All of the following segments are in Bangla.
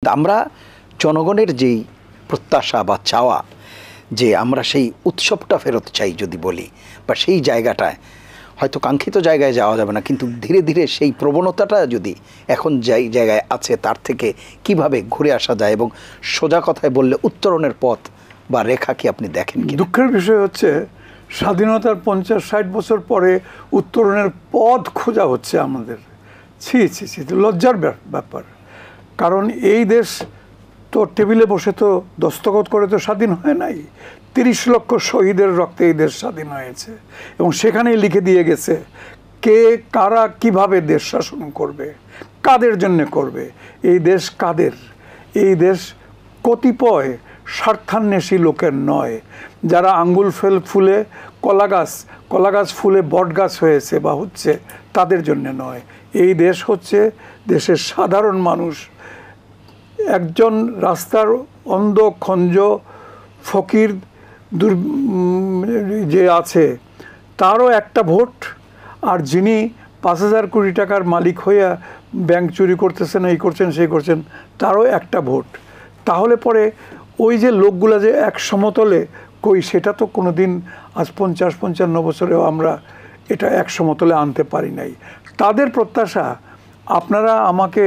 তা আমরা জনগণের যেই প্রত্যাশা বা চাওয়া যে আমরা সেই উৎসবটা ফেরত চাই যদি বলি, বা সেই জায়গাটায় হয়তো কাঙ্ক্ষিত জায়গায় যাওয়া যাবে না, কিন্তু ধীরে ধীরে সেই প্রবণতাটা যদি এখন যেই জায়গায় আছে তার থেকে কিভাবে ঘুরে আসা যায়, এবং সোজা কথায় বললে উত্তরণের পথ বা রেখা কি আপনি দেখেন কি? দুঃখের বিষয় হচ্ছে স্বাধীনতার 50-60 বছর পরে উত্তরণের পথ খোঁজা হচ্ছে আমাদের। ছি ছি ছি, লজ্জার ব্যাপার। কারণ এই দেশ তো টেবিলে বসে তো দস্তখত করে তো স্বাধীন হয় নাই। 30 লক্ষ শহীদের রক্তে এই দেশ স্বাধীন হয়েছে, এবং সেখানেই লিখে দিয়ে গেছে কে কারা কিভাবে দেশ শাসন করবে, কাদের জন্য করবে। এই দেশ কাদের? এই দেশ কতিপয় স্বার্থান্বেষী লোকের নয়, যারা আঙ্গুল ফুলে কলা গাছ ফুলে বট গাছ হয়েছে বা হচ্ছে, তাদের জন্য নয়। এই দেশ হচ্ছে দেশের সাধারণ মানুষ। একজন রাস্তার অন্ধ খঞ্জ ফকির যে আছে তারও একটা ভোট, আর যিনি 5,000 কোটি টাকার মালিক হইয়া ব্যাংক চুরি করতেছেন, এই করছেন সেই করছেন, তারও একটা ভোট। তাহলে পরে ওই যে লোকগুলা যে এক সমতলে, কই সেটা তো কোনো দিন আজ 50-55 বছরেও আমরা এটা এক সমতলে আনতে পারি নাই। তাদের প্রত্যাশা আপনারা আমাকে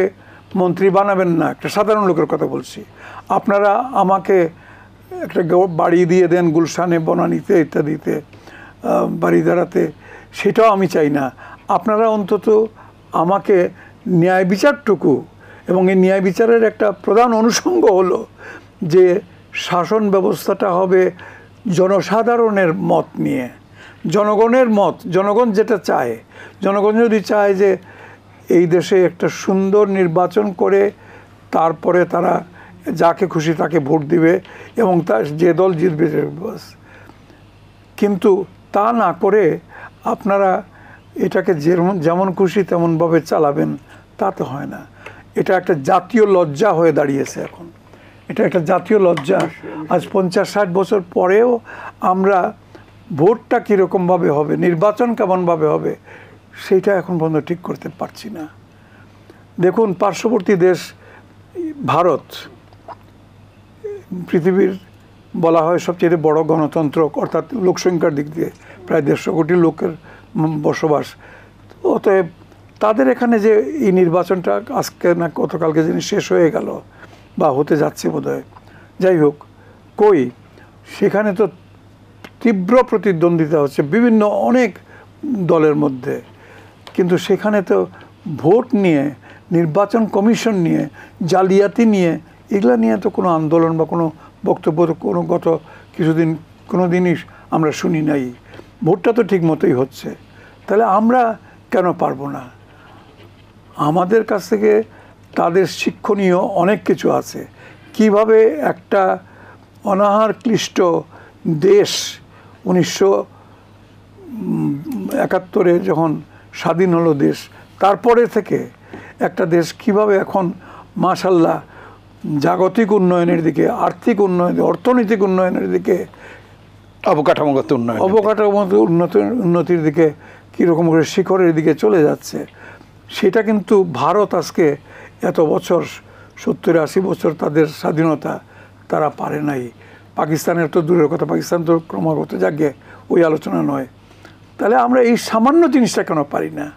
মন্ত্রী বানাবেন না, একটা সাধারণ লোকের কথা বলছি, আপনারা আমাকে একটা বাড়ি দিয়ে দেন গুলশানে, বনানীতে ইত্যাদিতে, বাড়িধারাতে, সেটাও আমি চাই না। আপনারা অন্তত আমাকে ন্যায় বিচারটুকু, এবং এই ন্যায় বিচারের একটা প্রধান অনুষঙ্গ হলো যে শাসন ব্যবস্থাটা হবে জনসাধারণের মত নিয়ে, জনগণের মত, জনগণ যেটা চায়। জনগণ যদি চায় যে এই দেশে একটা সুন্দর নির্বাচন করে তারপরে তারা যাকে খুশি তাকে ভোট দিবে এবং তার যে দল জিতবে বাস। কিন্তু তা না করে আপনারা এটাকে যেমন খুশি তেমনভাবে চালাবেন, তা তো হয় না। এটা একটা জাতীয় লজ্জা হয়ে দাঁড়িয়েছে এখন। এটা একটা জাতীয় লজ্জা। আজ 50-60 বছর পরেও আমরা ভোটটা কীরকমভাবে হবে, নির্বাচন কেমনভাবে হবে, সেইটা এখন পর্যন্ত ঠিক করতে পারছি না। দেখুন, পার্শ্ববর্তী দেশ ভারত পৃথিবীর বলা হয় সবচেয়ে বড় গণতন্ত্র, অর্থাৎ লোকসংখ্যার দিক দিয়ে প্রায় 150 কোটি লোকের বসবাস। অতএব তাদের এখানে যে এই নির্বাচনটা আজকে না গতকালকে যিনি শেষ হয়ে গেল বা হতে যাচ্ছে বোধহয়, যাই হোক, কই সেখানে তো তীব্র প্রতিদ্বন্দ্বিতা হচ্ছে বিভিন্ন অনেক দলের মধ্যে, কিন্তু সেখানে তো ভোট নিয়ে, নির্বাচন কমিশন নিয়ে, জালিয়াতি নিয়ে, এগুলা নিয়ে তো কোনো আন্দোলন বা কোনো বক্তব্য গত কিছুদিন কোনো দিনই আমরা শুনি নাই। ভোটটা তো ঠিক মতোই হচ্ছে, তাহলে আমরা কেন পারবো না? আমাদের কাছ থেকে তাদের শিক্ষণীয় অনেক কিছু আছে। কিভাবে একটা অনাহার ক্লিষ্ট দেশ 1971 যখন স্বাধীন হলো দেশ, তারপরে থেকে একটা দেশ কিভাবে এখন মাশাআল্লাহ জাগতিক উন্নয়নের দিকে, আর্থিক উন্নয়ন, অর্থনৈতিক উন্নয়নের দিকে, অবকাঠামোগত উন্নতির দিকে কীরকম করে শিখরের দিকে চলে যাচ্ছে, সেটা কিন্তু ভারত আজকে এত বছর 70-80 বছর তাদের স্বাধীনতা তারা পারে নাই। পাকিস্তানের তো দূরের কথা, পাকিস্তান তো ক্রমাগত জাগে, ওই আলোচনা নয়। তাহলে আমরা এই সামান্য জিনিসটা কেন পারি না?